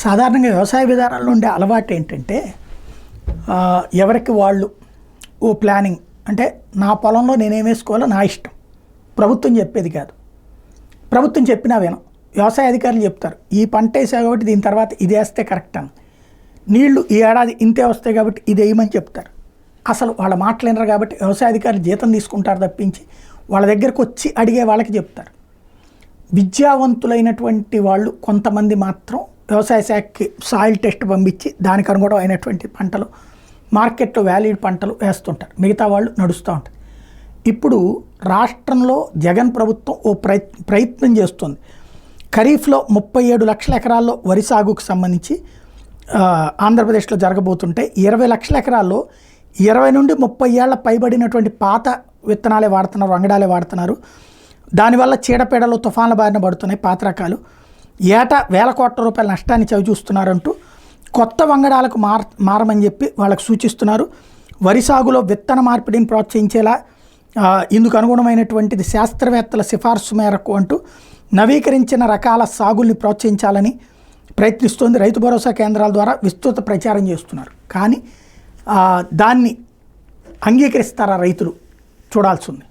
సాధారణంగా వ్యవసాయ విధానాల్లో ఉండే అలవాటు ఏంటంటే ఎవరికి వాళ్ళు ఓ ప్లానింగ్ అంటే నా పొలంలో నేనేం వేసుకోవాలో నా ఇష్టం, ప్రభుత్వం చెప్పేది కాదు. ప్రభుత్వం చెప్పినా వినం. వ్యవసాయ అధికారులు చెప్తారు ఈ పంట వేసావు కాబట్టి దీని తర్వాత ఇది వేస్తే కరెక్ట్ అని, నీళ్లు ఈ ఏడాది ఇంతే వస్తాయి కాబట్టి ఇది వేయమని చెప్తారు. అసలు వాళ్ళ మాటలేనరు కాబట్టి వ్యవసాయ అధికారులు జీతం తీసుకుంటారు తప్పించి వాళ్ళ దగ్గరకు వచ్చి అడిగే వాళ్ళకి చెప్తారు. విద్యావంతులైనటువంటి వాళ్ళు కొంతమంది మాత్రం వ్యవసాయ శాఖకి సాయిల్ టెస్ట్ పంపించి దానికి అనుగుణం అయినటువంటి పంటలు మార్కెట్లో వ్యాలిడ్ పంటలు వేస్తుంటారు, మిగతా వాళ్ళు నడుస్తూ ఉంటారు. ఇప్పుడు రాష్ట్రంలో జగన్ ప్రభుత్వం ఓ ప్రయత్నం చేస్తుంది. ఖరీఫ్లో 37 లక్షల ఎకరాల్లో వరి సాగుకు సంబంధించి ఆంధ్రప్రదేశ్లో జరగబోతుంటే 20 లక్షల ఎకరాల్లో 20 నుండి 30 ఏళ్ల పైబడినటువంటి పాత విత్తనాలే వాడుతున్నారు, వంగడాలే వాడుతున్నారు. దానివల్ల చీడపీడలు తుఫాన్ల బారిన పడుతున్నాయి పాత రకాలు. ఏటా వేల కోట్ల రూపాయల నష్టాన్ని చవిచూస్తున్నారంటూ కొత్త వంగడాలకు మారమని చెప్పి వాళ్ళకు సూచిస్తున్నారు. వరి సాగులో విత్తన మార్పిడిని ప్రోత్సహించేలా ఇందుకు అనుగుణమైనటువంటిది శాస్త్రవేత్తల సిఫార్సు మేరకు అంటూ నవీకరించిన రకాల సాగుల్ని ప్రోత్సహించాలని ప్రయత్నిస్తోంది. రైతు భరోసా కేంద్రాల ద్వారా విస్తృత ప్రచారం చేస్తున్నారు. కానీ దాన్ని అంగీకరిస్తారా రైతులు చూడాల్సి ఉంది.